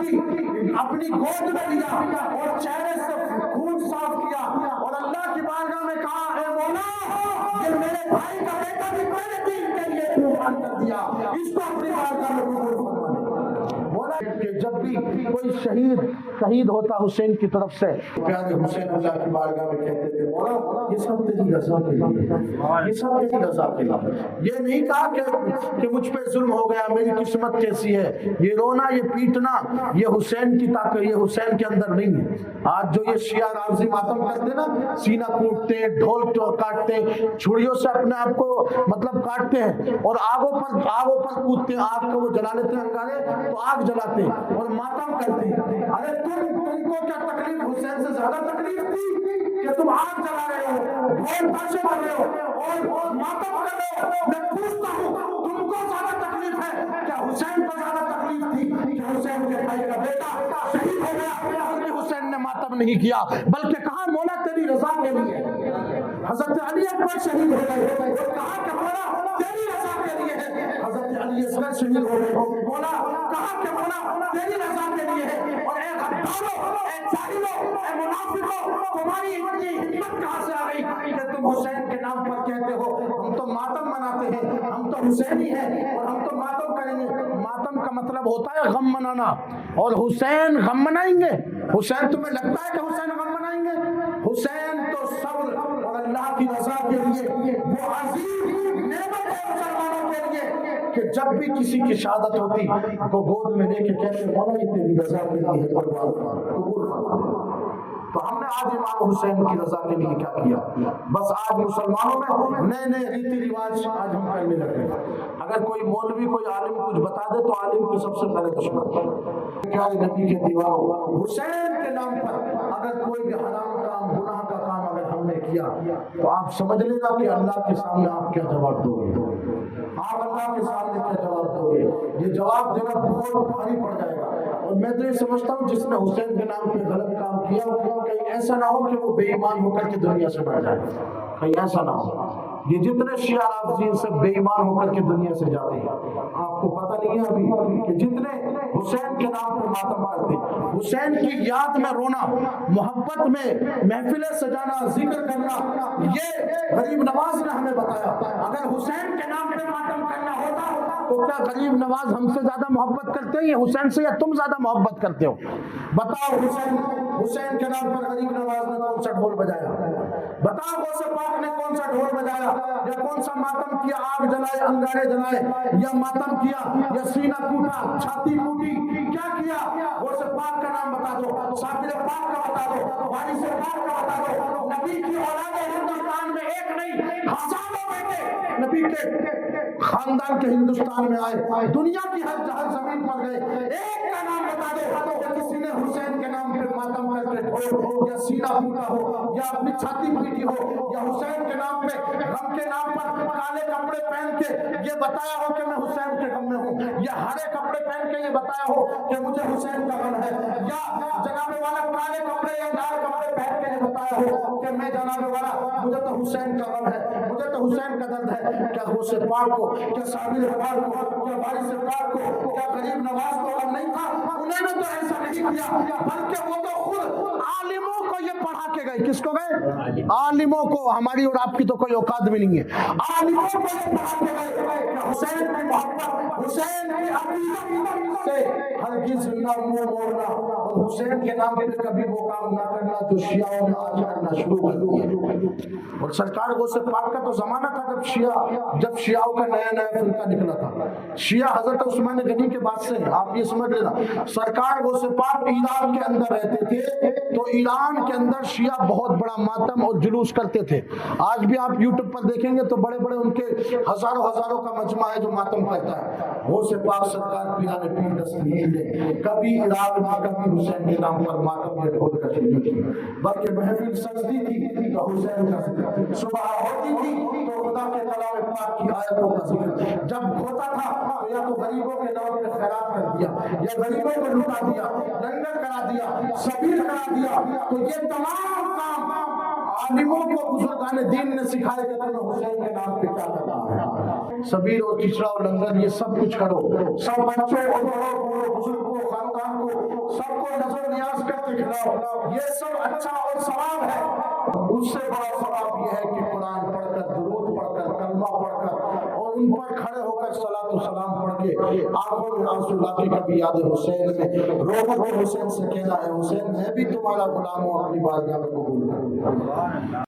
کی اپنی گود میں لیا اور چہرے سے خون صاف کیا اور اللہ کی بارگاہ میں کہا اے مولا یہ میرے بھائی کا بیٹا بھی میرے دین کے لیے قربان کر دیا، اس کو اپنی بارگاہ میں قبول فرما۔ مولا کہ جب بھی کوئی شہید ہوتا حسین کی طرف سے، پیارے حسین اللہ کی بارگاہ میں کہتے تھے مولا یہ سب تیری رضا کے لیے، یہ سب تیری رضا کے لیے۔ یہ نہیں کہا کہ مجھ پہ ظلم ہو گیا، میری قسمت کیسی ہے، یہ رونا یہ پیٹنا یہ حسین کی طاقت، یہ حسین کے اندر نہیں ہے۔ آج جو یہ شیعہ رافضی ماتم کرتے نا، سینہ کوٹتے ہیں، ڈھول کاٹتے ہیں، چھڑیوں سے اپنے آپ کو مطلب کاٹتے ہیں اور آگوں پر کودتے ہیں، آگ کو وہ جلا لیتے ہیں انگارے تو آگ جلاتے ہیں اور ماتم کرتے ہیں۔ ارے تم کو کیا تکلیف حسین سے زیادہ تکلیف تھی کہ تم آگ جلا رہے ہو، ڈھول تاشے مار رہے ہو اور ماتم کر رہے ہو؟ میں پوچھتا ہوں تم کو زیادہ تکلیف ہے کیا حسین کو زیادہ تکلیف تھی کہ حسین کے بھائی کا بیٹا شہید ہو گیا؟ حسین نے ماتم نہیں کیا بلکہ کہا مولا تیری رضا کے لیے۔ حضرت علی اکبر شہید ہو گئے اور کہا کہ مولا تیری رضا کے لیے ہے۔ حضرت علی اصغر شہید ہو گئے، مولا کہا کہ مولا تیری رضا کے لیے ہے۔ اور اے غدارو، اے جاہلو، اے منافقو، تمہاری اتنی ہمت کہاں سے آ گئی کہ تم حسین کے نام پر کہتے ہو ہم تو ماتم مناتے ہیں، ہم تو حسینی ہیں اور ہم تو ماتم کریں گے۔ ماتم کا مطلب ہوتا ہے غم منانا، اور حسین غم منائیں گے؟ حسین تمہیں لگتا ہے کہ حسین غم منائیں گے؟ حسین تو صبر اور اللہ کی رضا کے لیے وہ عظیم نعمت ہے مسلمانوں کے لیے کہ جب بھی کسی کی شہادت ہوتی تو گود میں لے کے کہتے مولا یہ تیری رضا کے لیے ہے، قبول فرما۔ تو ہم نے آج امام حسین کی رضا کے لیے کیا کیا؟ بس آج مسلمانوں میں نئے ریتی رواج آج ہم کرنے لگے۔ اگر کوئی مولوی کوئی عالم کچھ بتا دے تو عالم کی سب سے پہلے دشمن۔ پیارے نبی کے دیوانوں، حسین کے نام پر اگر کوئی بھی حرام کام گناہ کا کام اگر ہم نے کیا تو آپ سمجھ لینا کہ اللہ کے سامنے آپ کیا جواب دو گے۔ آپ اللہ کے سامنے کیا جواب دو گے؟ یہ جواب دینا بہت بھاری پڑ جائے گا۔ اور میں تو یہ سمجھتا ہوں جس نے حسین کے نام پہ غلط کام کیا کہیں ایسا نہ ہو کہ وہ بے ایمان ہو کر کے دنیا سے بڑھ جائے، کہیں ایسا نہ ہو۔ یہ جتنے شیعہ رافضی سب بے ایمان ہو کر کے دنیا سے جاتے ہیں، آپ کو پتہ نہیں ہے ابھی کہ جتنے حسین کے نام پر ماتم کرتے، حسین کی یاد میں رونا، محبت میں محفلیں سجانا، ذکر کرنا، یہ غریب نواز نے ہمیں بتایا۔ اگر حسین کے نام پہ ماتم کرنا ہوتا تو کیا غریب نواز ہم سے زیادہ محبت کرتے ہیں حسین سے، یا تم زیادہ محبت کرتے ہو؟ بتاؤ حسین کے نام پر غریب نواز نے کون سا ڈھول بجایا؟ بتاؤ غوث پاک نے کون سا ڈھول بجایا یا کون سا ماتم کیا؟ آگ جلائے، انگارے جلائے، یا ماتم کیا، یا سینہ ٹوٹا، چھاتی ٹوٹی، کیا کیا؟ غوث پاک کا نام بتا دو، ساکر پاک کا بتا دو، وارث پاک کا بتا دو۔ نبی کی اولاد ہندوستان میں ایک نہیں ہزاروں بیٹے نبی کے خاندان کے ہندوستان میں آئے، دنیا کی ہر جہاں زمین پر گئے، ایک کا نام بتا دو کہ کسی نے حسین کے نام پہ ماتم کر کے ڈھول یا سینہ ٹوٹا ہو یا اپنی چھاتی پیٹی ہو یا حسین کے نام پہ غم کے نام پر کالے کپڑے پہن کے یہ بتایا ہو کہ میں حسین کے غم میں ہوں، یا ہرے کپڑے پہن کے یہ بتایا ہو کہ مجھے حسین کا غم ہے، یا جناب والا کالے کپڑے یا لال کپڑے پہن کے یہ بتایا ہو کہ میں جناب والا مجھے تو حسین کا غم ہے، مجھے تو حسین کا درد ہے۔ کیا غوث پاک کو، کیا صابر پاک کو، کیا وارث پاک کو، کیا غریب نواز کو غم نہیں تھا؟ انہوں نے تو ایسا نہیں کیا، بلکہ وہ تو خود عالموں کو یہ پڑھا کے گئے۔ کس کو گئے؟ عالموں کو۔ ہماری اور آپ کی تو کوئی اوقات بھی نہیں ہے، عالموں کو یہ پڑھا کے گئے کہ حسین کی محبت، حسین کی عقیدت سے ہرگز نہ منہ موڑنا اور حسین کے نام پہ کبھی وہ کام نہ کرنا جو شیعوں نے آج کرنا شروع کر دیا۔ اور سرکار غوث پاک کا تو زمانہ تھا جب شیعوں کا نیا فرقہ نکلا تھا۔ شیعہ حضرت عثمان غنی کے بعد سے، آپ یہ سمجھ لینا، سرکار غوث پاک ایران کے اندر رہتے تھے تو ایران کے اندر شیعہ بہت بڑا ماتم اور جلوس کرتے تھے۔ آج بھی آپ یوٹیوب پر دیکھیں گے تو بڑے بڑے ان کے ہزاروں کا مجمع ہے جو ماتم کرتا ہے۔ غوث پاک سرکار پیرانے پیر دستگیر نے کبھی عراق میں کبھی حسین کے نام پر ماتم یا ڈھول کا نہیں کی، بلکہ محفل سجدی تھی تو حسین کا ذکر، صبح ہوتی تھی تو خدا کے کلام پاک کی آیتوں کا ذکر، جب ہوتا تھا تو یا تو غریبوں کے نام پہ خیرات کر دیا، یا غریبوں کو لٹا دیا، لنگر کرا دیا، سبیل کرا دیا۔ تو یہ تمام کام عالموں کو بزرگان دین نے سکھائے کہ تمہیں حسین کے نام پہ کیا کرنا ہے۔ سبیل اور کچرا اور لنگر یہ سب کچھ کرو، سب بچوں اور بڑوں کو، بزرگوں، خاندان کو نظر نیاز کرتے کھلاؤ، یہ سب اچھا اور ثواب ہے۔ اس سے بڑا ثواب یہ ہے کہ قرآن پڑھ کر، درود پڑھ کر، کلمہ پڑھ کر اور ان پر کھڑے ہو کر صلاۃ و سلام پڑھ کے آنکھوں میں آنسو لا کے کبھی یاد حسین میں رو کر حسین سے کہنا ہے حسین میں بھی تمہارا غلام ہوں، اپنی بارگاہ میں قبول کروں۔